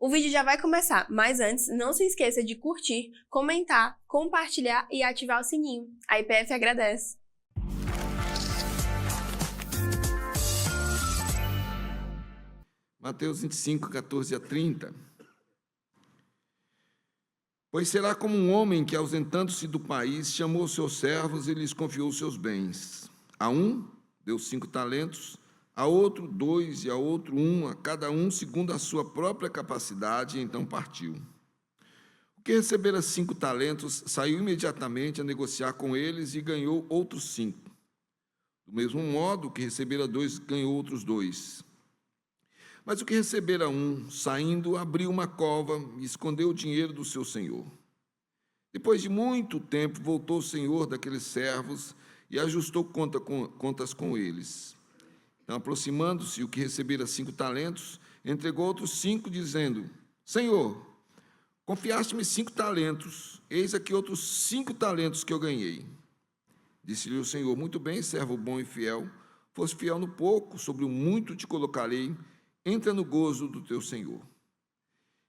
O vídeo já vai começar, mas antes, não se esqueça de curtir, comentar, compartilhar e ativar o sininho. A IPF agradece. Mateus 25, 14 a 30. Pois será como um homem que, ausentando-se do país, chamou seus servos e lhes confiou seus bens. A um deu 5 talentos, a outro 2 e a outro 1, a cada um segundo a sua própria capacidade, e então partiu. O que recebera 5 talentos saiu imediatamente a negociar com eles e ganhou outros 5. Do mesmo modo, o que recebera 2 ganhou outros 2. Mas o que recebera 1, saindo, abriu uma cova e escondeu o dinheiro do seu senhor. Depois de muito tempo, voltou o senhor daqueles servos e ajustou contas com eles. Então, aproximando-se, o que recebera 5 talentos, entregou outros 5, dizendo: Senhor, confiaste-me 5 talentos, eis aqui outros 5 talentos que eu ganhei. Disse-lhe o Senhor: Muito bem, servo bom e fiel, foste fiel no pouco, sobre o muito te colocarei, entra no gozo do teu Senhor.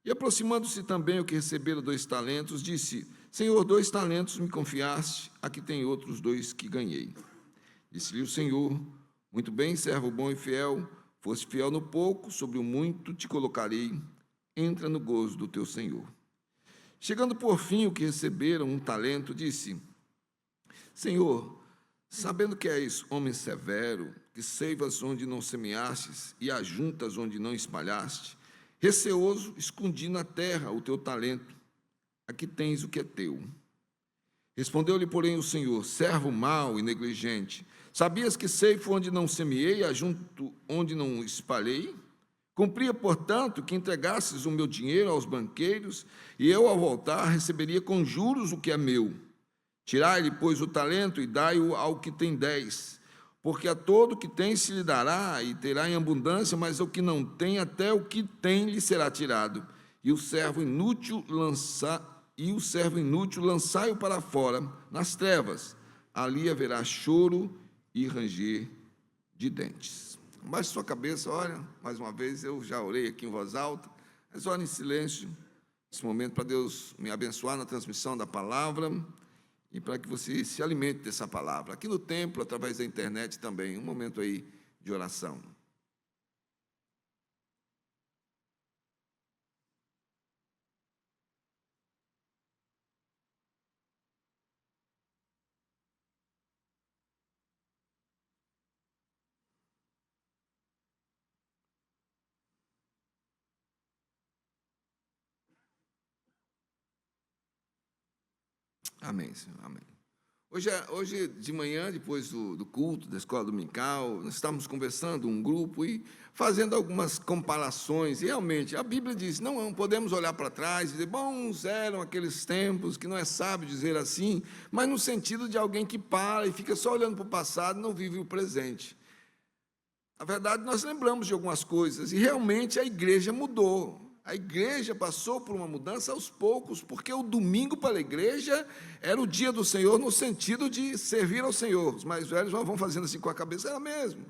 E aproximando-se também o que recebera 2 talentos, disse: Senhor, 2 talentos me confiaste, aqui tem outros 2 que ganhei. Disse-lhe o Senhor: Muito bem, servo bom e fiel, foste fiel no pouco, sobre o muito te colocarei, entra no gozo do teu Senhor. Chegando por fim o que receberam 1 talento, disse: Senhor, sabendo que és homem severo, que ceivas onde não semeastes e ajuntas onde não espalhaste, receoso, escondi na terra o teu talento. Aqui tens o que é teu. Respondeu-lhe, porém, o Senhor: Servo mau e negligente, sabias que ceifo onde não semeei e ajunto onde não espalhei? Cumpria, portanto, que entregasses o meu dinheiro aos banqueiros, e eu, ao voltar, receberia com juros o que é meu. Tirai-lhe, pois, o talento e dai-o ao que tem 10, porque a todo que tem se lhe dará e terá em abundância, mas ao que não tem, até o que tem lhe será tirado. E o servo inútil lançai-o para fora, nas trevas. Ali haverá choro e ranger de dentes. Abaixe sua cabeça, olha, mais uma vez, eu já orei aqui em voz alta, mas olhe em silêncio, nesse momento, para Deus me abençoar na transmissão da palavra, e para que você se alimente dessa palavra. Aqui no templo, através da internet também, um momento aí de oração. Amém, Senhor, amém. Hoje de manhã, depois do culto da escola dominical, nós estávamos conversando, um grupo, e fazendo algumas comparações. E realmente, a Bíblia diz, não podemos olhar para trás e dizer, bons eram aqueles tempos, que não é sábio dizer assim, mas no sentido de alguém que para e fica só olhando para o passado e não vive o presente. Na verdade, nós lembramos de algumas coisas, e realmente a igreja mudou. A igreja passou por uma mudança aos poucos, porque o domingo para a igreja era o dia do Senhor, no sentido de servir ao Senhor. Os mais velhos vão fazendo assim com a cabeça, era mesmo.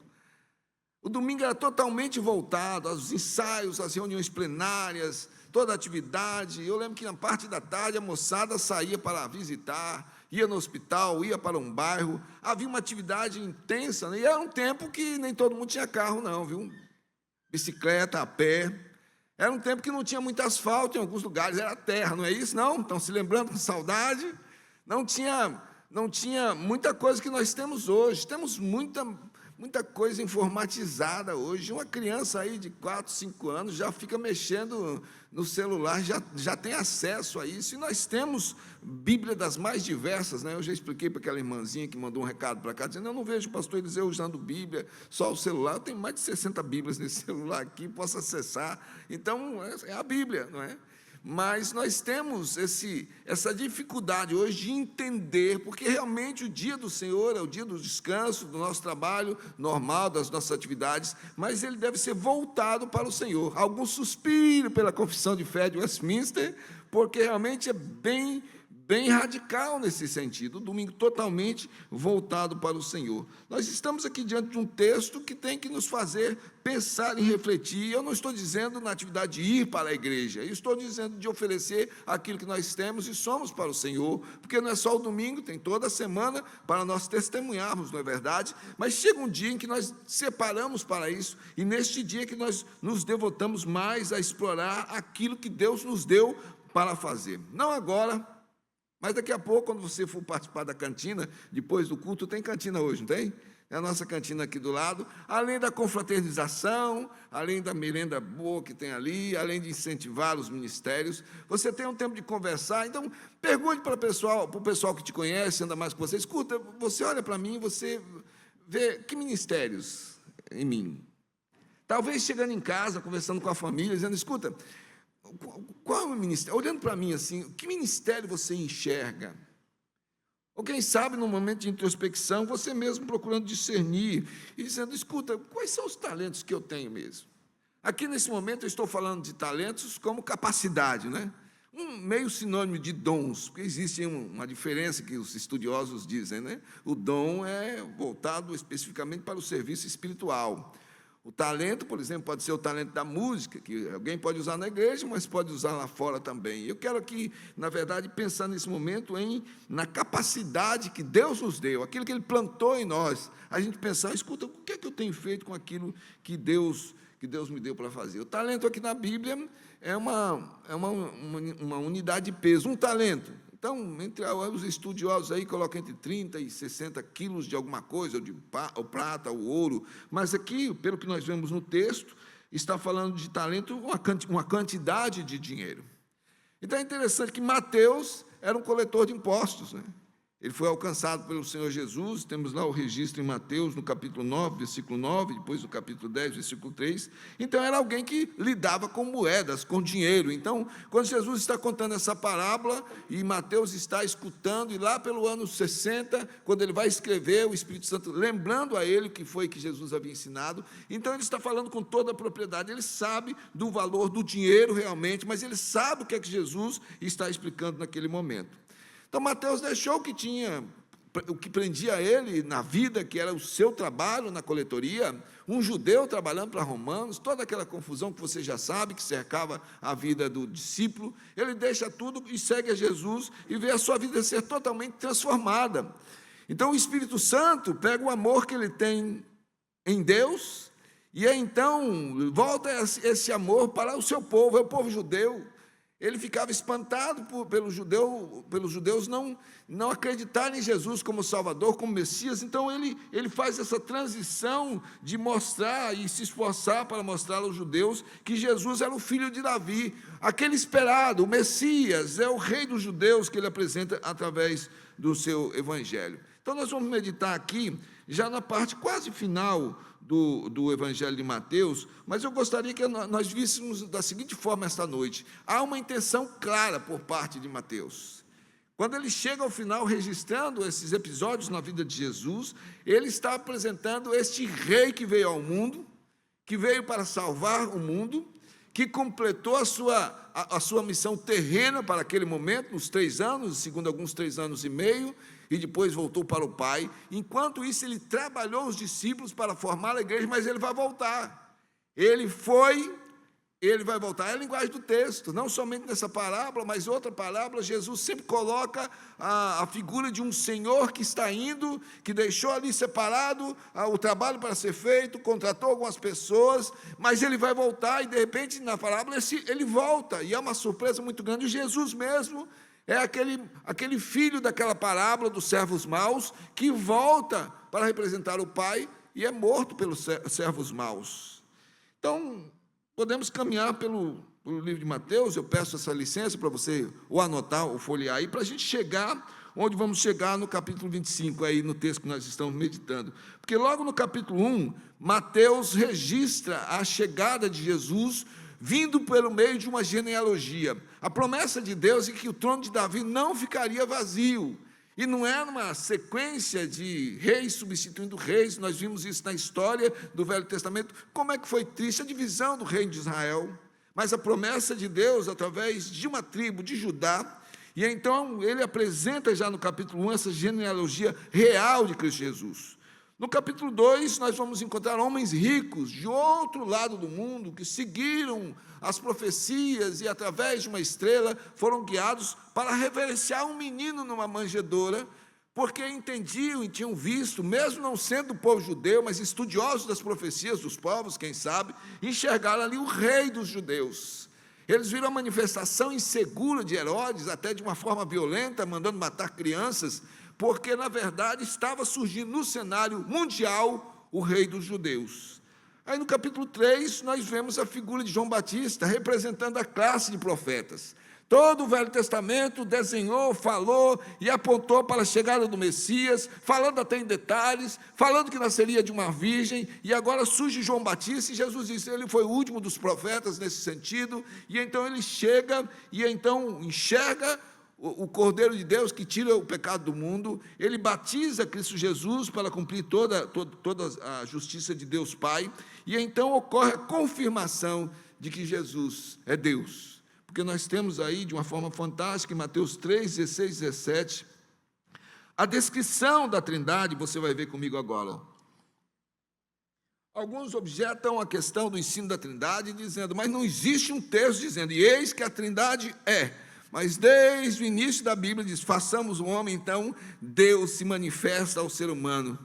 O domingo era totalmente voltado aos ensaios, às reuniões plenárias, toda a atividade. Eu lembro que na parte da tarde a moçada saía para visitar, ia no hospital, ia para um bairro. Havia uma atividade intensa, né? E era um tempo que nem todo mundo tinha carro, não, viu? Bicicleta, a pé. Era um tempo que não tinha muito asfalto, em alguns lugares era terra, não é isso? Não? Estão se lembrando com saudade? Não tinha muita coisa que nós temos hoje. Temos muita coisa informatizada hoje. Uma criança aí de 4, 5 anos já fica mexendo no celular, já tem acesso a isso. E nós temos Bíblia das mais diversas, né? Eu já expliquei para aquela irmãzinha que mandou um recado para cá, dizendo, eu não vejo o pastor Eliseu usando Bíblia, só o celular. Eu tenho mais de 60 Bíblias nesse celular aqui, posso acessar. Então, é a Bíblia, não é? Mas nós temos essa dificuldade hoje de entender, porque realmente o dia do Senhor é o dia do descanso, do nosso trabalho normal, das nossas atividades, mas ele deve ser voltado para o Senhor. Alguns suspiram pela confissão de fé de Westminster, porque realmente é bem bem radical nesse sentido, um domingo totalmente voltado para o Senhor. Nós estamos aqui diante de um texto que tem que nos fazer pensar e refletir. Eu não estou dizendo na atividade de ir para a igreja, eu estou dizendo de oferecer aquilo que nós temos e somos para o Senhor, porque não é só o domingo, tem toda a semana para nós testemunharmos, não é verdade? Mas chega um dia em que nós separamos para isso, e neste dia que nós nos devotamos mais a explorar aquilo que Deus nos deu para fazer. Não agora, mas daqui a pouco, quando você for participar da cantina, depois do culto, tem cantina hoje, não tem? É a nossa cantina aqui do lado, além da confraternização, além da merenda boa que tem ali, além de incentivar os ministérios, você tem um tempo de conversar. Então, pergunte para o pessoal que te conhece, anda mais com você, escuta, você olha para mim, você vê que ministérios em mim. Talvez chegando em casa, conversando com a família, dizendo, escuta, qual é o ministério? Olhando para mim assim, que ministério você enxerga? Ou quem sabe, num momento de introspecção, você mesmo procurando discernir e dizendo, escuta, quais são os talentos que eu tenho mesmo? Aqui nesse momento eu estou falando de talentos como capacidade, né? Um meio sinônimo de dons, porque existe uma diferença que os estudiosos dizem, né? O dom é voltado especificamente para o serviço espiritual. O talento, por exemplo, pode ser o talento da música, que alguém pode usar na igreja, mas pode usar lá fora também. Eu quero aqui, na verdade, pensar nesse momento na capacidade que Deus nos deu, aquilo que Ele plantou em nós. A gente pensar, escuta, o que é que eu tenho feito com aquilo que Deus me deu para fazer? O talento aqui na Bíblia é uma unidade de peso, um talento. Então, entre os estudiosos aí, colocam entre 30 e 60 quilos de alguma coisa, ou prata, ou ouro, mas aqui, pelo que nós vemos no texto, está falando de talento, uma quantidade de dinheiro. Então, é interessante que Mateus era um coletor de impostos, né? Ele foi alcançado pelo Senhor Jesus, temos lá o registro em Mateus, no capítulo 9, versículo 9, depois no capítulo 10, versículo 3. Então, era alguém que lidava com moedas, com dinheiro. Então, quando Jesus está contando essa parábola, e Mateus está escutando, e lá pelo ano 60, quando ele vai escrever, o Espírito Santo lembrando a ele o que foi que Jesus havia ensinado, então ele está falando com toda a propriedade, ele sabe do valor do dinheiro realmente, mas ele sabe o que é que Jesus está explicando naquele momento. Então, Mateus deixou o que prendia ele na vida, que era o seu trabalho na coletoria, um judeu trabalhando para romanos, toda aquela confusão que você já sabe, que cercava a vida do discípulo, ele deixa tudo e segue a Jesus e vê a sua vida ser totalmente transformada. Então, o Espírito Santo pega o amor que ele tem em Deus e aí, então, volta esse amor para o seu povo, é o povo judeu. Ele ficava espantado pelos judeus não acreditarem em Jesus como Salvador, como Messias. Então, ele faz essa transição de mostrar e se esforçar para mostrar aos judeus que Jesus era o filho de Davi, aquele esperado, o Messias, é o rei dos judeus que ele apresenta através do seu evangelho. Então, nós vamos meditar aqui, já na parte quase final do Evangelho de Mateus, mas eu gostaria que nós víssemos da seguinte forma esta noite. Há uma intenção clara por parte de Mateus. Quando ele chega ao final, registrando esses episódios na vida de Jesus, ele está apresentando este rei que veio ao mundo, que veio para salvar o mundo, que completou a sua missão terrena para aquele momento, nos 3 anos, segundo alguns 3 anos e meio, e depois voltou para o Pai. Enquanto isso, ele trabalhou os discípulos para formar a igreja, mas ele vai voltar. Ele vai voltar. É a linguagem do texto, não somente nessa parábola, mas outra parábola, Jesus sempre coloca a figura de um Senhor que está indo, que deixou ali separado o trabalho para ser feito, contratou algumas pessoas, mas ele vai voltar, e de repente, na parábola, ele volta, e é uma surpresa muito grande. Jesus mesmo é aquele filho daquela parábola dos servos maus, que volta para representar o Pai e é morto pelos servos maus. Então, podemos caminhar pelo livro de Mateus. Eu peço essa licença para você ou anotar ou folhear aí, para a gente chegar onde vamos chegar no capítulo 25, aí no texto que nós estamos meditando. Porque logo no capítulo 1, Mateus registra a chegada de Jesus vindo pelo meio de uma genealogia. A promessa de Deus é que o trono de Davi não ficaria vazio. E não é uma sequência de reis substituindo reis. Nós vimos isso na história do Velho Testamento. Como é que foi triste a divisão do reino de Israel. Mas a promessa de Deus, através de uma tribo de Judá, E então ele apresenta já no capítulo 1 essa genealogia real de Cristo Jesus. No capítulo 2, nós vamos encontrar homens ricos de outro lado do mundo que seguiram as profecias e, através de uma estrela, foram guiados para reverenciar um menino numa manjedoura, porque entendiam e tinham visto, mesmo não sendo do povo judeu, mas estudiosos das profecias dos povos, quem sabe, enxergaram ali o rei dos judeus. Eles viram a manifestação insegura de Herodes, até de uma forma violenta, mandando matar crianças, porque, na verdade, estava surgindo no cenário mundial o rei dos judeus. Aí, no capítulo 3, nós vemos a figura de João Batista, representando a classe de profetas. Todo o Velho Testamento desenhou, falou e apontou para a chegada do Messias, falando até em detalhes, falando que nasceria de uma virgem, e agora surge João Batista, e Jesus disse, ele foi o último dos profetas nesse sentido, e então ele chega, e então enxerga o Cordeiro de Deus que tira o pecado do mundo, ele batiza Cristo Jesus para cumprir toda a justiça de Deus Pai, e então ocorre a confirmação de que Jesus é Deus. Porque nós temos aí, de uma forma fantástica, em Mateus 3, 16, 17, a descrição da Trindade, você vai ver comigo agora. Alguns objetam a questão do ensino da Trindade, dizendo, mas não existe um texto dizendo, e eis que a Trindade é. Mas desde o início da Bíblia diz, façamos o homem, então Deus se manifesta ao ser humano,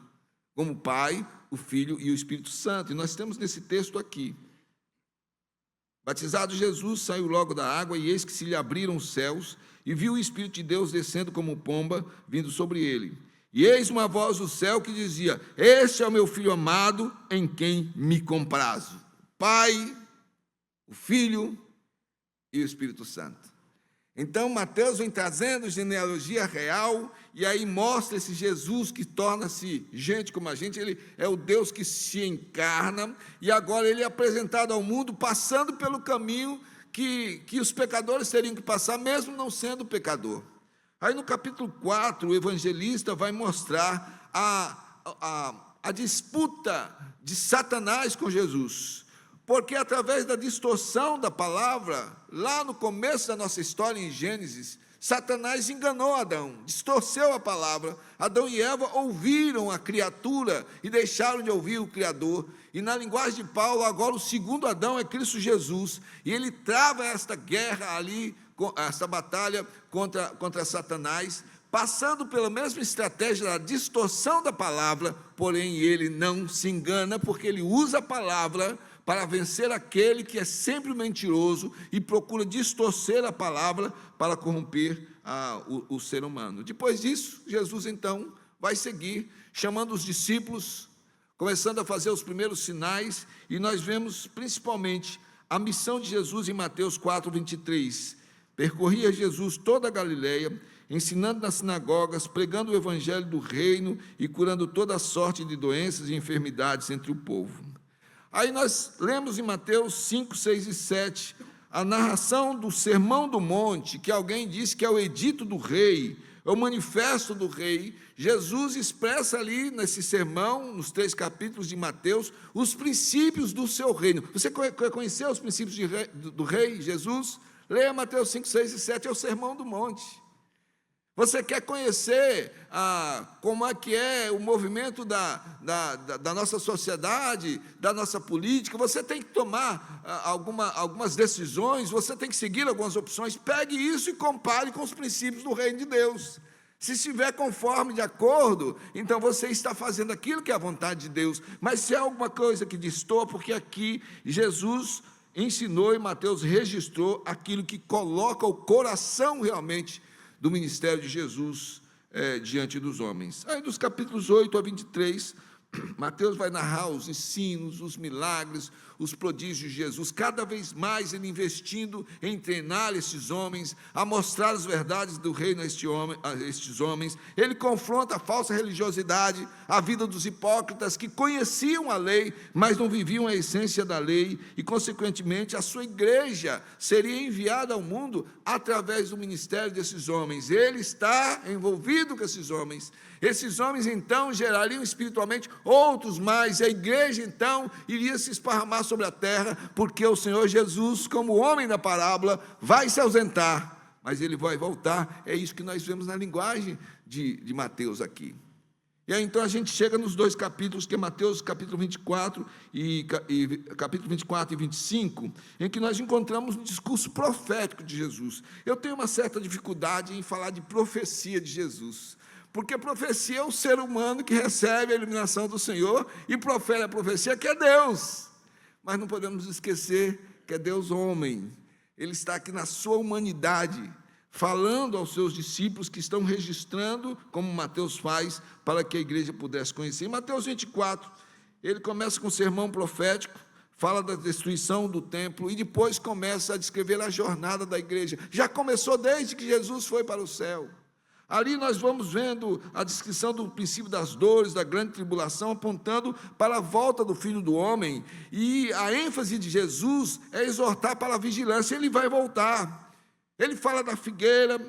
como o Pai, o Filho e o Espírito Santo. E nós temos nesse texto aqui, batizado Jesus, saiu logo da água, e eis que se lhe abriram os céus, e viu o Espírito de Deus descendo como pomba, vindo sobre ele. E eis uma voz do céu que dizia, este é o meu Filho amado, em quem me comprazo. Pai, o Filho e o Espírito Santo. Então, Mateus vem trazendo genealogia real, e aí mostra esse Jesus que torna-se gente como a gente, ele é o Deus que se encarna, e agora ele é apresentado ao mundo, passando pelo caminho que os pecadores teriam que passar, mesmo não sendo pecador. Aí no capítulo 4, o evangelista vai mostrar a disputa de Satanás com Jesus, porque através da distorção da palavra, lá no começo da nossa história em Gênesis, Satanás enganou Adão, distorceu a palavra. Adão e Eva ouviram a criatura e deixaram de ouvir o Criador. E na linguagem de Paulo, agora o segundo Adão é Cristo Jesus, e ele trava esta guerra ali, esta batalha contra Satanás, passando pela mesma estratégia da distorção da palavra, porém ele não se engana, porque ele usa a palavra para vencer aquele que é sempre mentiroso e procura distorcer a palavra para corromper o ser humano. Depois disso, Jesus então vai seguir, chamando os discípulos, começando a fazer os primeiros sinais, e nós vemos principalmente a missão de Jesus em Mateus 4, 23. Percorria Jesus toda a Galileia, ensinando nas sinagogas, pregando o evangelho do reino e curando toda sorte de doenças e enfermidades entre o povo. Aí nós lemos em Mateus 5, 6 e 7, a narração do Sermão do Monte, que alguém disse que é o edito do rei, é o manifesto do rei. Jesus expressa ali nesse sermão, nos 3 capítulos de Mateus, os princípios do seu reino. Você conheceu os princípios do rei Jesus? Leia Mateus 5, 6 e 7, é o Sermão do Monte. Você quer conhecer como é que é o movimento da nossa sociedade, da nossa política, você tem que tomar algumas decisões, você tem que seguir algumas opções, pegue isso e compare com os princípios do reino de Deus. Se estiver conforme, de acordo, então você está fazendo aquilo que é a vontade de Deus. Mas se é alguma coisa que destoa, porque aqui Jesus ensinou e Mateus registrou aquilo que coloca o coração realmente do ministério de Jesus diante dos homens. Aí dos capítulos 8 a 23, Mateus vai narrar os ensinos, os milagres, os prodígios de Jesus, cada vez mais ele investindo em treinar esses homens, a mostrar as verdades do reino a estes homens. Ele confronta a falsa religiosidade, a vida dos hipócritas que conheciam a lei, mas não viviam a essência da lei, e consequentemente a sua igreja seria enviada ao mundo através do ministério desses homens. Ele está envolvido com esses homens então gerariam espiritualmente outros mais, e a igreja então iria se esparramar sobre a terra, porque o Senhor Jesus, como homem da parábola, vai se ausentar mas ele vai voltar. É isso que nós vemos na linguagem de Mateus aqui. E aí, então, a gente chega nos dois capítulos, que é Mateus capítulo 24 e capítulo 24 e 25, em que nós encontramos um discurso profético de Jesus. Eu tenho uma certa dificuldade em falar de profecia de Jesus, porque profecia é o ser humano que recebe a iluminação do Senhor e profere a profecia, que é Deus. Mas não podemos esquecer que é Deus homem. Ele está aqui na sua humanidade, falando aos seus discípulos que estão registrando, como Mateus faz, para que a igreja pudesse conhecer. Em Mateus 24, ele começa com um sermão profético, fala da destruição do templo, e depois começa a descrever a jornada da igreja. Já começou desde que Jesus foi para o céu. Ali nós vamos vendo a descrição do princípio das dores, da grande tribulação, apontando para a volta do Filho do Homem, e a ênfase de Jesus é exortar para a vigilância. Ele vai voltar. Ele fala da figueira,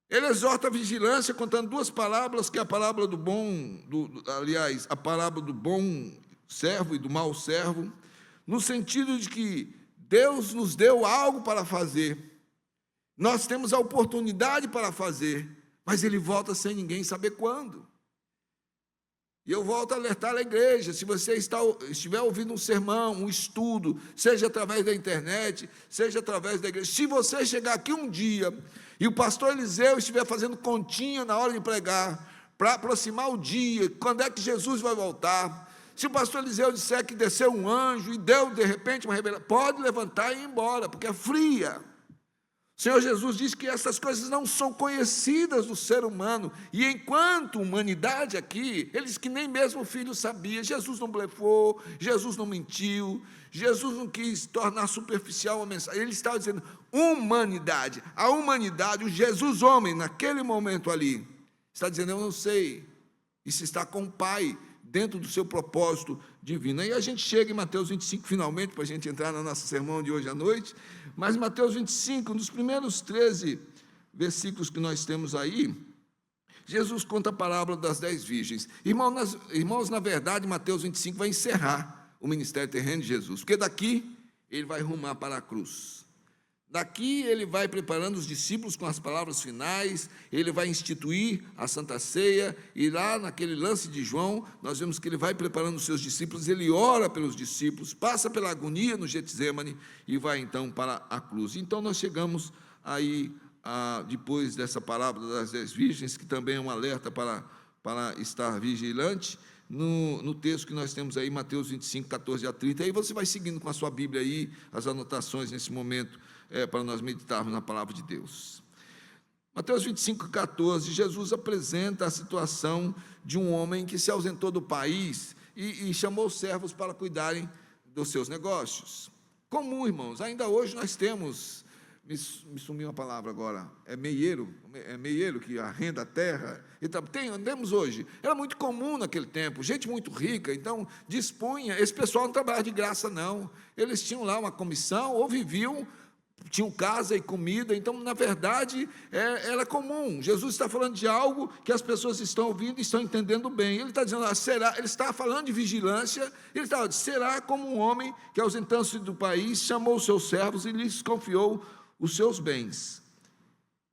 ele exorta a vigilância, contando duas parábolas, que é a parábola a parábola do bom servo e do mau servo, no sentido de que Deus nos deu algo para fazer, nós temos a oportunidade para fazer, mas ele volta sem ninguém saber quando. E eu volto a alertar a igreja, se você estiver ouvindo um sermão, um estudo, seja através da internet, seja através da igreja, se você chegar aqui um dia e o pastor Eliseu estiver fazendo continha na hora de pregar, para aproximar o dia, quando é que Jesus vai voltar, se o pastor Eliseu disser que desceu um anjo e deu de repente uma revelação, pode levantar e ir embora, porque é fria. O Senhor Jesus diz que essas coisas não são conhecidas do ser humano, e enquanto humanidade aqui, ele diz que nem mesmo o filho sabia. Jesus não blefou, Jesus não mentiu, Jesus não quis tornar superficial a mensagem, ele estava dizendo humanidade, a humanidade, o Jesus homem, naquele momento ali, está dizendo, eu não sei, isso está com o Pai, dentro do seu propósito divino. Aí a gente chega em Mateus 25, finalmente, para a gente entrar no nosso sermão de hoje à noite, mas Mateus 25, nos primeiros 13 versículos que nós temos aí, Jesus conta a parábola das 10 virgens. Irmãos, na verdade, Mateus 25 vai encerrar o ministério terreno de Jesus, porque daqui ele vai rumar para a cruz. Daqui ele vai preparando os discípulos com as palavras finais, ele vai instituir a Santa Ceia, e lá naquele lance de João, nós vemos que ele vai preparando os seus discípulos, ele ora pelos discípulos, passa pela agonia no Getsemane e vai então para a cruz. Então nós chegamos aí, depois dessa parábola das 10 virgens, que também é um alerta para estar vigilante, no texto que nós temos aí, Mateus 25, 14 a 30, aí você vai seguindo com a sua Bíblia aí, as anotações nesse momento, para nós meditarmos na palavra de Deus. Mateus 25, 14, Jesus apresenta a situação de um homem que se ausentou do país e chamou os servos para cuidarem dos seus negócios. Comum, irmãos, ainda hoje nós temos, me sumiu a palavra agora, é meieiro que arrenda a terra, temos hoje, era muito comum naquele tempo, gente muito rica, então dispunha, esse pessoal não trabalhava de graça não, eles tinham lá uma comissão, ou viviam, tinham casa e comida, então, na verdade, era comum. Jesus está falando de algo que as pessoas estão ouvindo e estão entendendo bem. Ele está dizendo, ele está falando de vigilância, ele está dizendo, será como um homem que, ausentando-se do país, chamou os seus servos e lhes confiou os seus bens.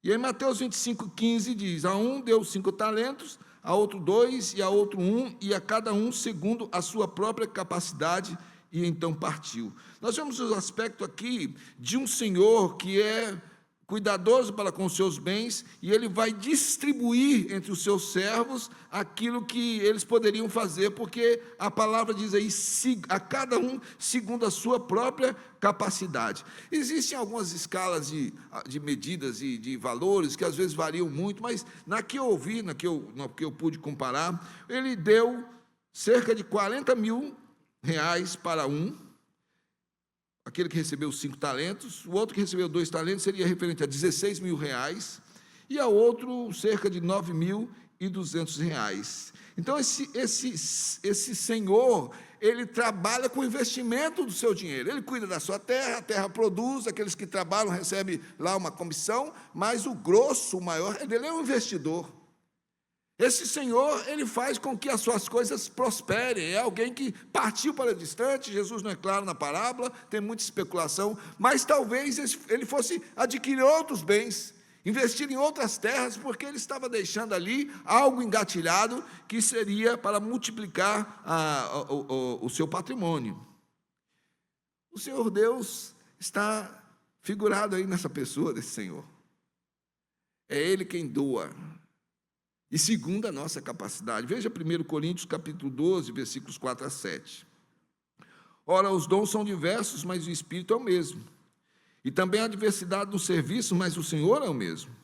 E em Mateus 25, 15 diz, a um deu 5 talentos, a outro 2, e a outro 1, e a cada um segundo a sua própria capacidade, e então partiu. Nós vemos o aspecto aqui de um senhor que é cuidadoso para com os seus bens, e ele vai distribuir entre os seus servos aquilo que eles poderiam fazer, porque a palavra diz aí, a cada um segundo a sua própria capacidade. Existem algumas escalas de medidas e de valores que às vezes variam muito, mas na que eu ouvi, na que eu pude comparar, ele deu cerca de 40 mil reais para um, aquele que recebeu 5 talentos, o outro que recebeu 2 talentos seria referente a 16 mil reais, e a outro cerca de 9.200 reais. Então, esse senhor, ele trabalha com o investimento do seu dinheiro, ele cuida da sua terra, a terra produz, aqueles que trabalham recebem lá uma comissão, mas o grosso, o maior, ele é um investidor. Esse Senhor, ele faz com que as suas coisas prosperem. É alguém que partiu para distante. Jesus não é claro na parábola, tem muita especulação, mas talvez ele fosse adquirir outros bens, investir em outras terras, porque ele estava deixando ali algo engatilhado que seria para multiplicar o seu patrimônio. O Senhor Deus está figurado aí nessa pessoa desse Senhor. É Ele quem doa. E segundo a nossa capacidade. Veja 1 Coríntios capítulo 12, versículos 4 a 7. Ora, os dons são diversos, mas o Espírito é o mesmo. E também a diversidade do serviço, mas o Senhor é o mesmo.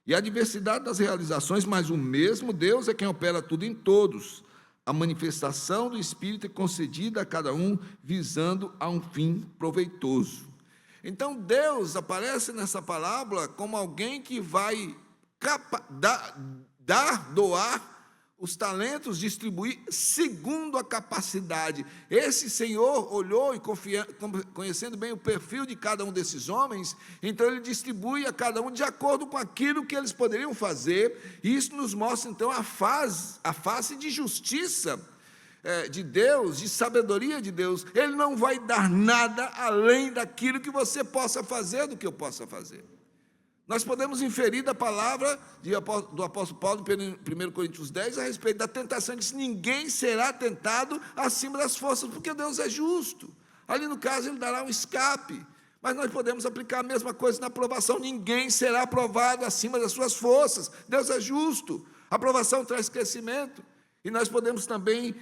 E a diversidade das realizações, mas o mesmo Deus é quem opera tudo em todos. A manifestação do Espírito é concedida a cada um, visando a um fim proveitoso. Então, Deus aparece nessa parábola como alguém que vai doar os talentos, distribuir segundo a capacidade. Esse Senhor olhou e conhecendo bem o perfil de cada um desses homens, então ele distribui a cada um de acordo com aquilo que eles poderiam fazer, e isso nos mostra então a face de justiça de Deus, de sabedoria de Deus. Ele não vai dar nada além daquilo que você possa fazer, do que eu possa fazer. Nós podemos inferir da palavra do apóstolo Paulo, em 1 Coríntios 10, a respeito da tentação, diz: ninguém será tentado acima das forças, porque Deus é justo. Ali no caso, ele dará um escape, mas nós podemos aplicar a mesma coisa na aprovação: ninguém será aprovado acima das suas forças, Deus é justo. A aprovação traz crescimento, e nós podemos também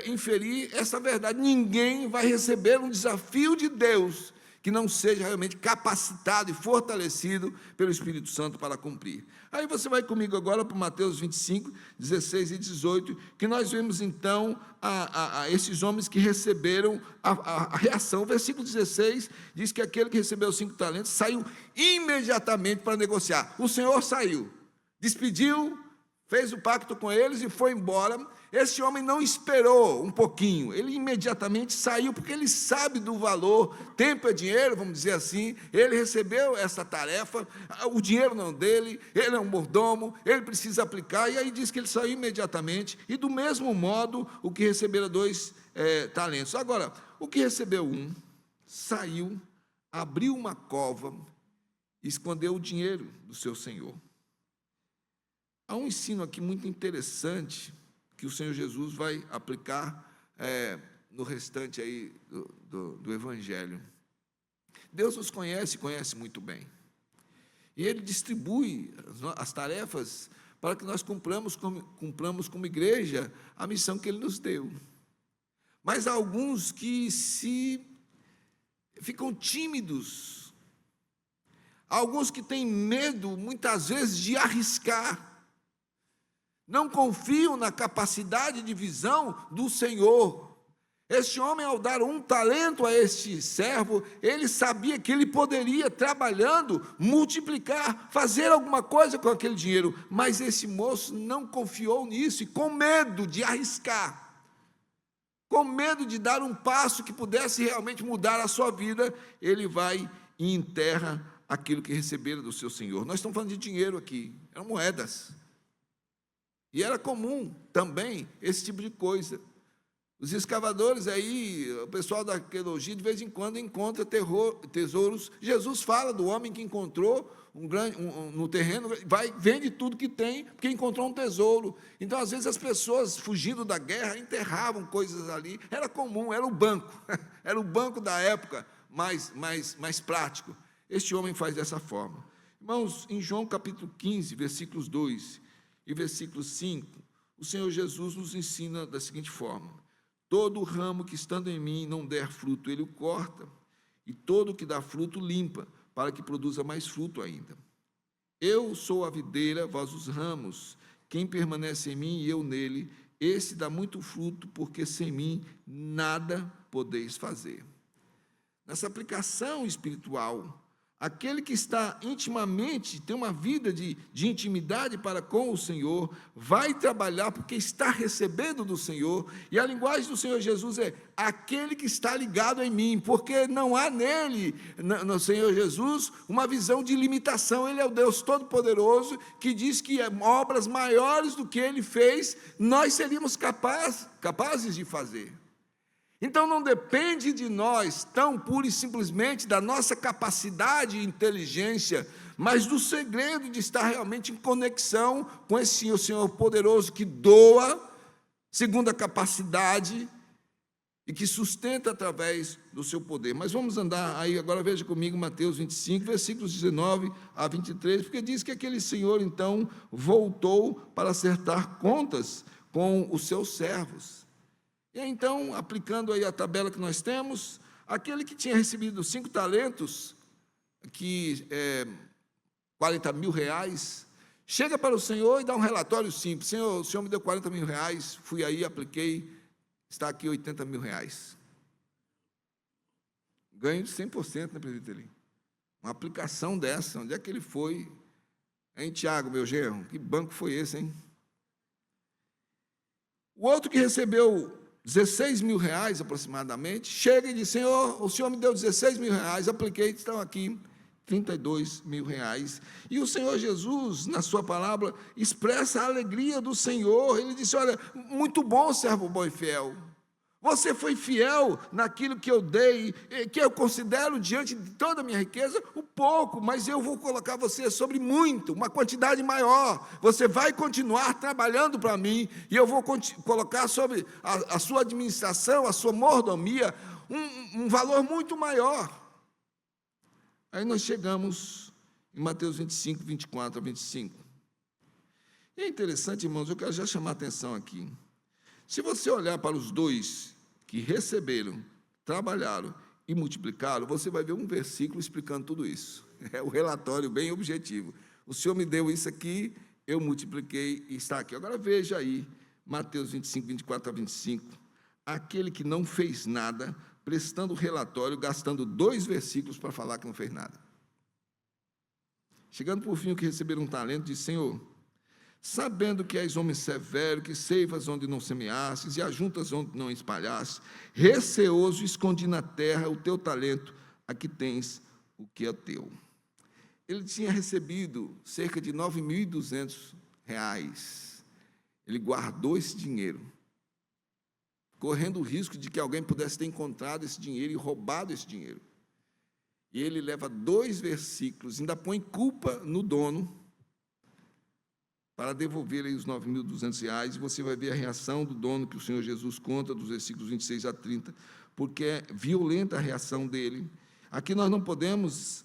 inferir essa verdade: ninguém vai receber um desafio de Deus que não seja realmente capacitado e fortalecido pelo Espírito Santo para cumprir. Aí você vai comigo agora para Mateus 25, 16 e 18, que nós vemos então a esses homens que receberam a reação. O versículo 16 diz que aquele que recebeu 5 talentos saiu imediatamente para negociar. O Senhor saiu, despediu, fez o pacto com eles e foi embora. Esse homem não esperou um pouquinho, ele imediatamente saiu, porque ele sabe do valor. Tempo é dinheiro, vamos dizer assim. Ele recebeu essa tarefa, o dinheiro não é dele, ele é um mordomo, ele precisa aplicar, e aí diz que ele saiu imediatamente. E do mesmo modo, o que recebera 2 talentos. Agora, o que recebeu 1, saiu, abriu uma cova, e escondeu o dinheiro do seu senhor. Há um ensino aqui muito interessante que o Senhor Jesus vai aplicar no restante aí do Evangelho. Deus nos conhece muito bem. E Ele distribui as tarefas para que nós cumpramos como igreja a missão que Ele nos deu. Mas há alguns que ficam tímidos, há alguns que têm medo, muitas vezes, de arriscar. Não confiam na capacidade de visão do Senhor. Este homem, ao dar 1 talento a este servo, ele sabia que ele poderia, trabalhando, multiplicar, fazer alguma coisa com aquele dinheiro, mas esse moço não confiou nisso, e com medo de arriscar, com medo de dar um passo que pudesse realmente mudar a sua vida, ele vai e enterra aquilo que recebera do seu senhor. Nós estamos falando de dinheiro aqui, eram moedas. E era comum também esse tipo de coisa. Os escavadores aí, o pessoal da arqueologia, de vez em quando encontra tesouros. Jesus fala do homem que encontrou no terreno, vende tudo que tem, porque encontrou um tesouro. Então, às vezes, as pessoas, fugindo da guerra, enterravam coisas ali. Era comum, era o banco. Era o banco da época, mais prático. Este homem faz dessa forma. Irmãos, em João capítulo 15, versículos 2 e versículo 5, o Senhor Jesus nos ensina da seguinte forma: todo ramo que estando em mim não der fruto, Ele o corta, e todo que dá fruto limpa, para que produza mais fruto ainda. Eu sou a videira, vós os ramos. Quem permanece em mim e eu nele, esse dá muito fruto, porque sem mim nada podeis fazer. Nessa aplicação espiritual, Aquele que está intimamente, tem uma vida de intimidade para com o Senhor, vai trabalhar porque está recebendo do Senhor, e a linguagem do Senhor Jesus é aquele que está ligado em mim, porque não há nele, no Senhor Jesus, uma visão de limitação. Ele é o Deus Todo-Poderoso, que diz que obras maiores do que Ele fez, nós seríamos capazes de fazer. Então, não depende de nós, tão pura e simplesmente da nossa capacidade e inteligência, mas do segredo de estar realmente em conexão com esse Senhor poderoso que doa, segundo a capacidade, e que sustenta através do seu poder. Mas vamos andar aí, agora veja comigo Mateus 25, versículos 19 a 23, porque diz que aquele Senhor, então, voltou para acertar contas com os seus servos. E então, aplicando aí a tabela que nós temos, aquele que tinha recebido 5 talentos, que 40 mil reais, chega para o Senhor e dá um relatório simples: Senhor, o Senhor me deu 40 mil reais, fui aí, apliquei, está aqui 80 mil reais. Ganho de 100%, né, presbítero? Uma aplicação dessa, onde é que ele foi? Hein, Tiago, meu genro, que banco foi esse, hein? O outro que recebeu 16 mil reais aproximadamente, chega e diz: Senhor, o Senhor me deu 16 mil reais, apliquei, estão aqui 32 mil reais. E o Senhor Jesus, na sua palavra, expressa a alegria do Senhor. Ele disse: olha, muito bom, servo bom e fiel. Você foi fiel naquilo que eu dei, que eu considero, diante de toda a minha riqueza, o pouco, mas eu vou colocar você sobre muito, uma quantidade maior. Você vai continuar trabalhando para mim, e eu vou colocar sobre a sua administração, a sua mordomia, um valor muito maior. Aí nós chegamos em Mateus 25, 24 a 25. E é interessante, irmãos, eu quero já chamar a atenção aqui. Se você olhar para os dois que receberam, trabalharam e multiplicaram, você vai ver um versículo explicando tudo isso. É o relatório bem objetivo. O Senhor me deu isso aqui, eu multipliquei e está aqui. Agora veja aí, Mateus 25, 24 a 25. Aquele que não fez nada, prestando relatório, gastando 2 versículos para falar que não fez nada. Chegando por fim, o que receberam um talento, disse: Senhor, sabendo que és homem severo, que ceifas onde não semeastes e ajuntas onde não espalhaste, receoso escondi na terra o teu talento, aqui tens o que é teu. Ele tinha recebido cerca de 9.200 reais. Ele guardou esse dinheiro, correndo o risco de que alguém pudesse ter encontrado esse dinheiro e roubado esse dinheiro. E ele leva 2 versículos, ainda põe culpa no dono, para devolver aí os 9.200 reais, e você vai ver a reação do dono que o Senhor Jesus conta, dos versículos 26 a 30, porque é violenta a reação dele. Aqui nós não podemos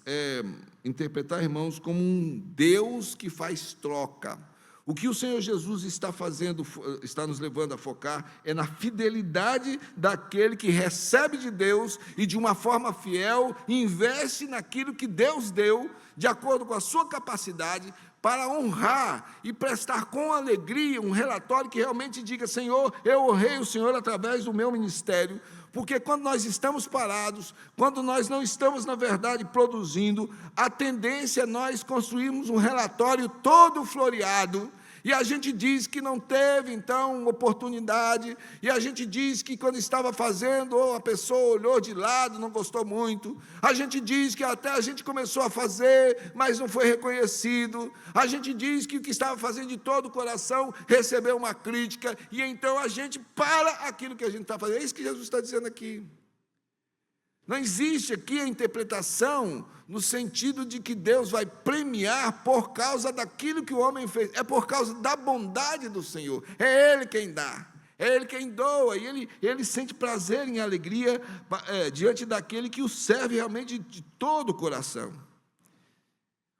interpretar, irmãos, como um Deus que faz troca. O que o Senhor Jesus está fazendo, está nos levando a focar, é na fidelidade daquele que recebe de Deus e, de uma forma fiel, investe naquilo que Deus deu, de acordo com a sua capacidade, para honrar e prestar com alegria um relatório que realmente diga: Senhor, eu honrei o Senhor através do meu ministério. Porque quando nós estamos parados, quando nós não estamos, na verdade, produzindo, a tendência é nós construirmos um relatório todo floreado, e a gente diz que não teve, então, oportunidade, e a gente diz que quando estava fazendo, ou a pessoa olhou de lado, não gostou muito, a gente diz que até a gente começou a fazer, mas não foi reconhecido, a gente diz que o que estava fazendo de todo o coração recebeu uma crítica, e então a gente para aquilo que a gente está fazendo. É isso que Jesus está dizendo aqui. Não existe aqui a interpretação no sentido de que Deus vai premiar por causa daquilo que o homem fez. É por causa da bondade do Senhor. É Ele quem dá, é Ele quem doa, e Ele sente prazer em alegria diante daquele que o serve realmente de todo o coração.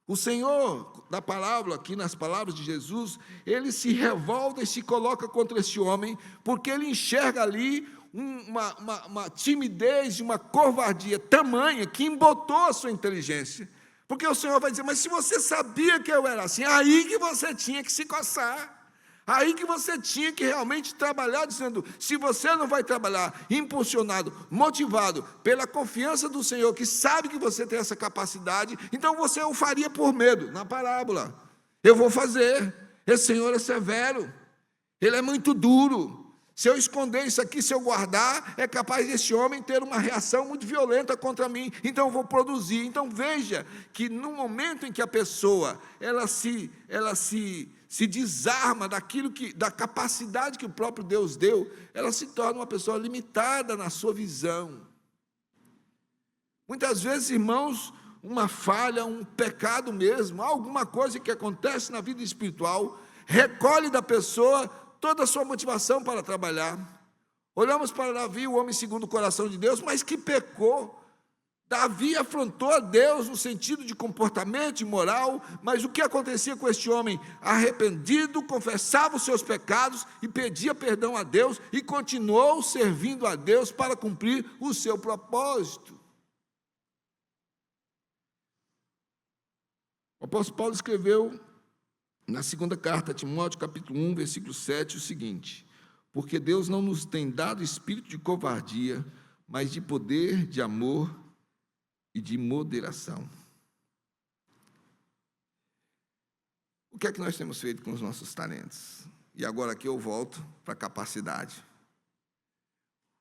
O Senhor, da palavra, aqui nas palavras de Jesus, Ele se revolta e se coloca contra esse homem, porque Ele enxerga ali uma timidez, uma covardia tamanha que embotou a sua inteligência. Porque o Senhor vai dizer: mas se você sabia que eu era assim, aí que você tinha que se coçar, Aí que você tinha que realmente trabalhar, dizendo, se você não vai trabalhar impulsionado, motivado pela confiança do Senhor, que sabe que você tem essa capacidade, então você o faria por medo, na parábola. Eu vou fazer, esse Senhor é severo, Ele é muito duro. Se eu esconder isso aqui, se eu guardar, é capaz desse homem ter uma reação muito violenta contra mim, então eu vou produzir. Então veja que no momento em que a pessoa, ela se desarma da capacidade que o próprio Deus deu, ela se torna uma pessoa limitada na sua visão. Muitas vezes, irmãos, uma falha, um pecado mesmo, alguma coisa que acontece na vida espiritual, recolhe da pessoa toda a sua motivação para trabalhar. Olhamos para Davi, o homem segundo o coração de Deus, mas que pecou. Davi afrontou a Deus no sentido de comportamento e moral, mas o que acontecia com este homem? Arrependido, confessava os seus pecados e pedia perdão a Deus e continuou servindo a Deus para cumprir o seu propósito. O apóstolo Paulo escreveu na segunda carta a Timóteo, capítulo 1, versículo 7, o seguinte: porque Deus não nos tem dado espírito de covardia, mas de poder, de amor e de moderação. O que é que nós temos feito com os nossos talentos? E agora aqui eu volto para a capacidade.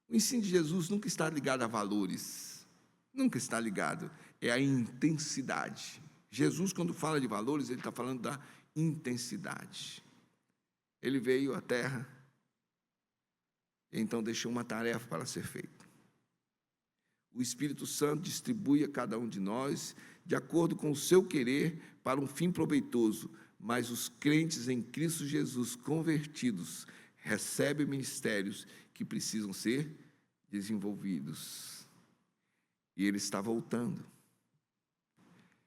O ensino de Jesus nunca está ligado a valores, nunca está ligado, é a intensidade. Jesus, quando fala de valores, ele está falando da intensidade. Ele veio à terra, e então deixou uma tarefa para ser feita. O Espírito Santo distribui a cada um de nós de acordo com o seu querer para um fim proveitoso, mas os crentes em Cristo Jesus convertidos recebem ministérios que precisam ser desenvolvidos. E ele está voltando.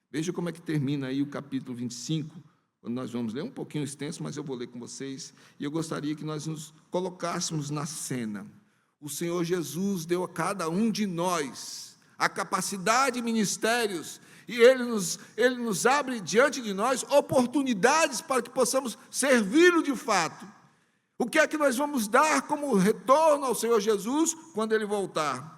Veja como é que termina aí o capítulo 25, quando nós vamos ler um pouquinho extenso, mas eu vou ler com vocês, e eu gostaria que nós nos colocássemos na cena. O Senhor Jesus deu a cada um de nós a capacidade e ministérios, e Ele nos abre diante de nós oportunidades para que possamos servi-lo de fato. O que é que nós vamos dar como retorno ao Senhor Jesus quando Ele voltar?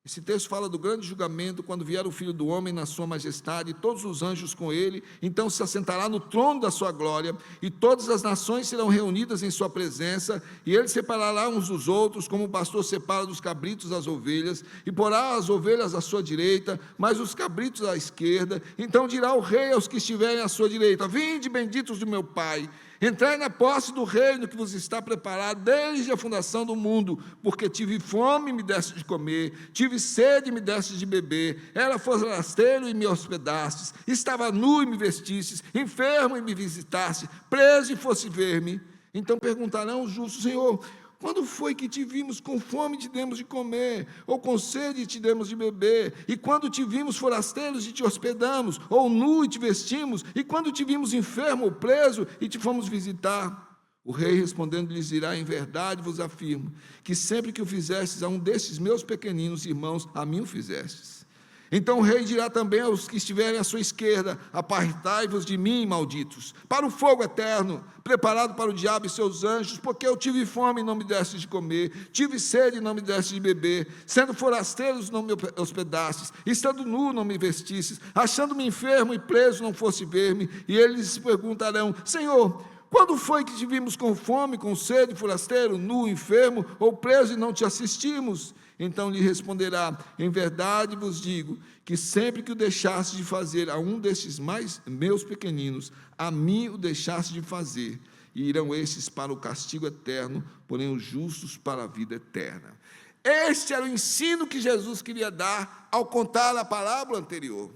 Esse texto fala do grande julgamento, quando vier o Filho do Homem na sua majestade, e todos os anjos com ele, então se assentará no trono da sua glória, e todas as nações serão reunidas em sua presença, e ele separará uns dos outros, como o pastor separa dos cabritos as ovelhas, e porá as ovelhas à sua direita, mas os cabritos à esquerda. Então dirá o rei aos que estiverem à sua direita: vinde, benditos do meu Pai, entrai na posse do reino que vos está preparado desde a fundação do mundo, porque tive fome e me deste de comer, tive sede e me deste de beber, era forasteiro e me hospedastes, estava nu e me vestistes, enfermo e me visitaste, preso e fosse ver-me. Então perguntarão os justos: Senhor, quando foi que te vimos com fome e te demos de comer, ou com sede e te demos de beber? E quando te vimos forasteiros e te hospedamos, ou nu e te vestimos? E quando te vimos enfermo ou preso e te fomos visitar? O rei respondendo lhes dirá: em verdade vos afirmo, que sempre que o fizestes a um destes meus pequeninos irmãos, a mim o fizestes. Então o rei dirá também aos que estiverem à sua esquerda: apartai-vos de mim, malditos, para o fogo eterno, preparado para o diabo e seus anjos, porque eu tive fome e não me deste de comer, tive sede e não me deste de beber, sendo forasteiros não me hospedastes, estando nu não me vestistes, achando-me enfermo e preso não fosse ver-me. E eles se perguntarão: Senhor, quando foi que te vimos com fome, com sede, forasteiro, nu, enfermo ou preso e não te assistimos? Então lhe responderá: em verdade vos digo, que sempre que o deixaste de fazer a um destes meus pequeninos, a mim o deixaste de fazer. E irão estes para o castigo eterno, porém os justos para a vida eterna. Este era o ensino que Jesus queria dar ao contar a parábola anterior.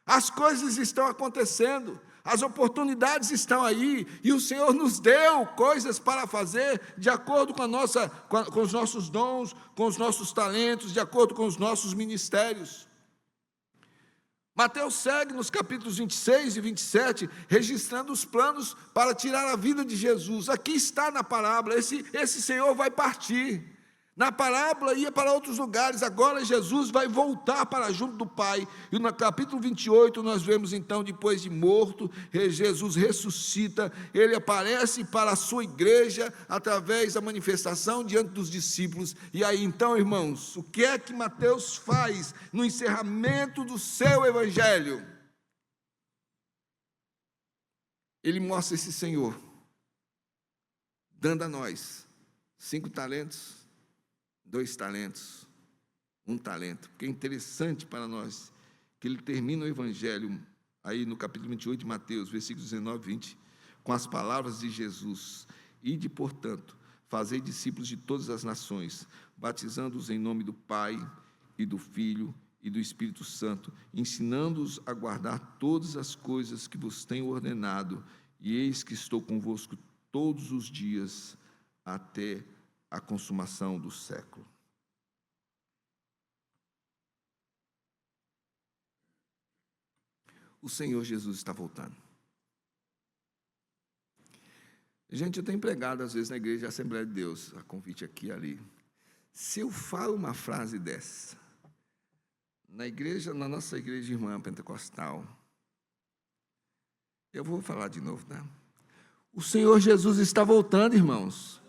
As coisas estão acontecendo, as oportunidades estão aí, e o Senhor nos deu coisas para fazer de acordo com os nossos dons, com os nossos talentos, de acordo com os nossos ministérios. Mateus segue nos capítulos 26 e 27, registrando os planos para tirar a vida de Jesus. Aqui está na parábola: esse Senhor vai partir. Na parábola ia para outros lugares, agora Jesus vai voltar para junto do Pai. E no capítulo 28 nós vemos então, depois de morto, Jesus ressuscita, ele aparece para a sua igreja através da manifestação diante dos discípulos. E aí então, irmãos, o que é que Mateus faz no encerramento do seu evangelho? Ele mostra esse Senhor dando a nós 5 talentos, 2 talentos, 1 talento. Porque é interessante para nós que ele termina o evangelho, aí no capítulo 28 de Mateus, versículos 19 e 20, com as palavras de Jesus: ide, portanto, fazei discípulos de todas as nações, batizando-os em nome do Pai e do Filho e do Espírito Santo, ensinando-os a guardar todas as coisas que vos tenho ordenado, e eis que estou convosco todos os dias até a consumação do século. O Senhor Jesus está voltando. Gente, eu tenho pregado às vezes na igreja da Assembleia de Deus, a convite aqui e ali. Se eu falo uma frase dessa, na nossa igreja irmã pentecostal, eu vou falar de novo, tá? O Senhor Jesus está voltando, irmãos.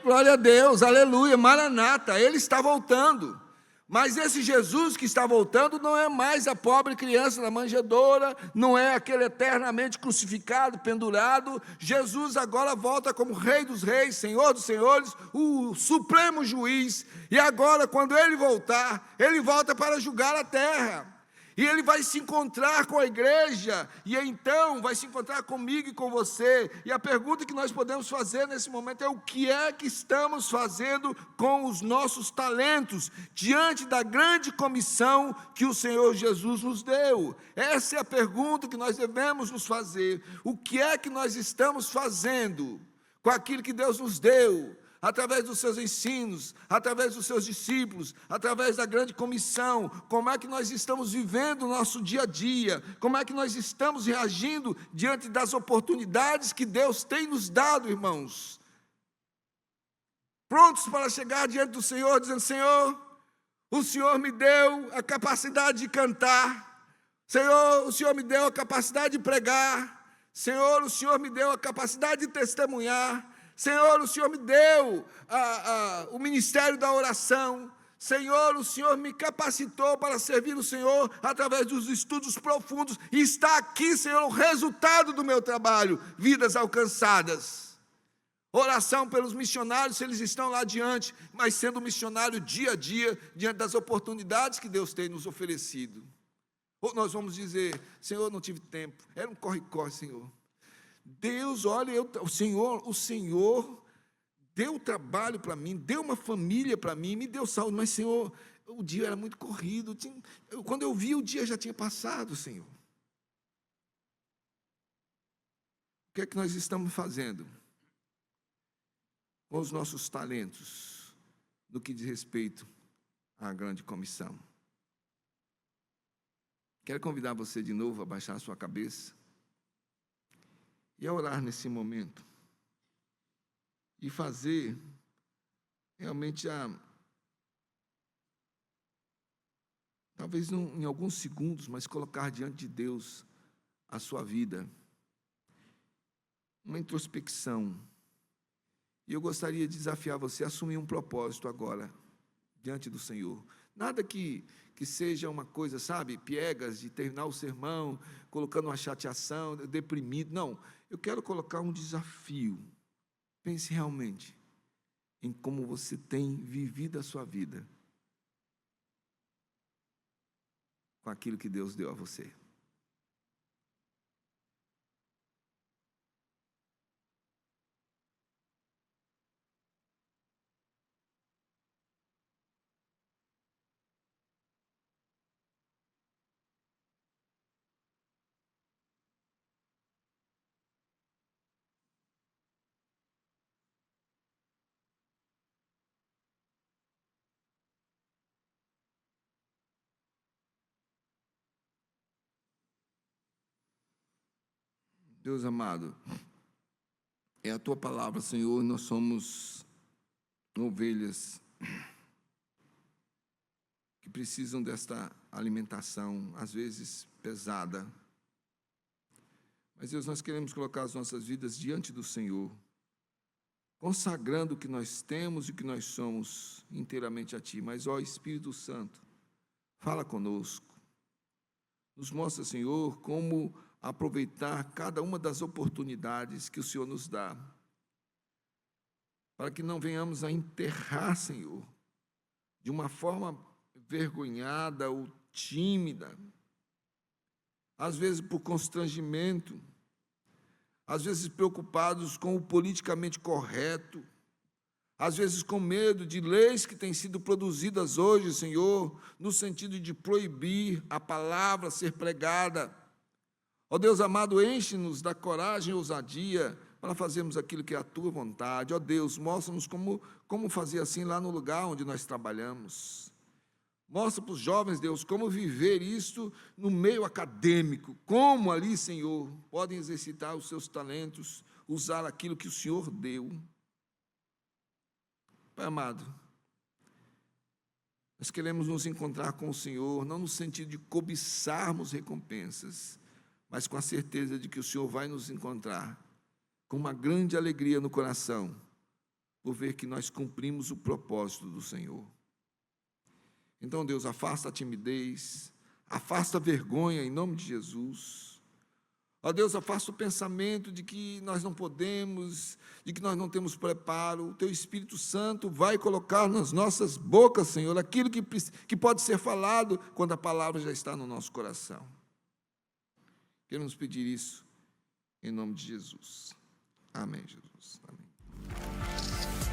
Glória a Deus, aleluia, Maranata, Ele está voltando. Mas esse Jesus que está voltando não é mais a pobre criança na manjedoura, não é aquele eternamente crucificado, pendurado. Jesus agora volta como Rei dos Reis, Senhor dos Senhores, o supremo juiz. E agora, quando Ele voltar, Ele volta para julgar a terra. E Ele vai se encontrar com a igreja, e então vai se encontrar comigo e com você. E a pergunta que nós podemos fazer nesse momento é: o que é que estamos fazendo com os nossos talentos, diante da grande comissão que o Senhor Jesus nos deu? Essa é a pergunta que nós devemos nos fazer. O que é que nós estamos fazendo com aquilo que Deus nos deu? Através dos seus ensinos, através dos seus discípulos, através da grande comissão, como é que nós estamos vivendo o nosso dia a dia, como é que nós estamos reagindo diante das oportunidades que Deus tem nos dado, irmãos. Prontos para chegar diante do Senhor, dizendo: Senhor, o Senhor me deu a capacidade de cantar, Senhor, o Senhor me deu a capacidade de pregar, Senhor, o Senhor me deu a capacidade de testemunhar, Senhor, o Senhor me deu o ministério da oração. Senhor, o Senhor me capacitou para servir o Senhor através dos estudos profundos. E está aqui, Senhor, o resultado do meu trabalho: vidas alcançadas. Oração pelos missionários, se eles estão lá adiante, mas sendo missionário dia a dia, diante das oportunidades que Deus tem nos oferecido. Ou nós vamos dizer: Senhor, não tive tempo, era um corre-corre, Senhor. Deus, olha, o Senhor deu trabalho para mim, deu uma família para mim, me deu saúde, mas, Senhor, o dia era muito corrido, quando eu vi, o dia já tinha passado, Senhor. O que é que nós estamos fazendo com os nossos talentos no que diz respeito à grande comissão? Quero convidar você de novo a baixar a sua cabeça e a orar nesse momento, e fazer realmente talvez em alguns segundos, mas colocar diante de Deus a sua vida, uma introspecção. E eu gostaria de desafiar você a assumir um propósito agora, diante do Senhor. Nada que seja uma coisa, sabe, piegas, de terminar o sermão, colocando uma chateação, deprimido. Não, eu quero colocar um desafio. Pense realmente em como você tem vivido a sua vida com aquilo que Deus deu a você. Deus amado, é a Tua palavra, Senhor, nós somos ovelhas que precisam desta alimentação, às vezes pesada. Mas, Deus, nós queremos colocar as nossas vidas diante do Senhor, consagrando o que nós temos e o que nós somos inteiramente a Ti. Mas, ó Espírito Santo, fala conosco. Nos mostra, Senhor, como aproveitar cada uma das oportunidades que o Senhor nos dá, para que não venhamos a enterrar, Senhor, de uma forma vergonhada ou tímida, às vezes por constrangimento, às vezes preocupados com o politicamente correto, às vezes com medo de leis que têm sido produzidas hoje, Senhor, no sentido de proibir a palavra ser pregada. Ó Deus amado, enche-nos da coragem e ousadia para fazermos aquilo que é a Tua vontade. Ó Deus, mostra-nos como fazer assim lá no lugar onde nós trabalhamos. Mostra para os jovens, Deus, como viver isto no meio acadêmico, como ali, Senhor, podem exercitar os seus talentos, usar aquilo que o Senhor deu. Pai amado, nós queremos nos encontrar com o Senhor, não no sentido de cobiçarmos recompensas, mas com a certeza de que o Senhor vai nos encontrar com uma grande alegria no coração, por ver que nós cumprimos o propósito do Senhor. Então, Deus, afasta a timidez, afasta a vergonha em nome de Jesus. Ó Deus, afasta o pensamento de que nós não podemos, de que nós não temos preparo. O Teu Espírito Santo vai colocar nas nossas bocas, Senhor, aquilo que pode ser falado quando a palavra já está no nosso coração. Queremos pedir isso em nome de Jesus. Amém, Jesus. Amém.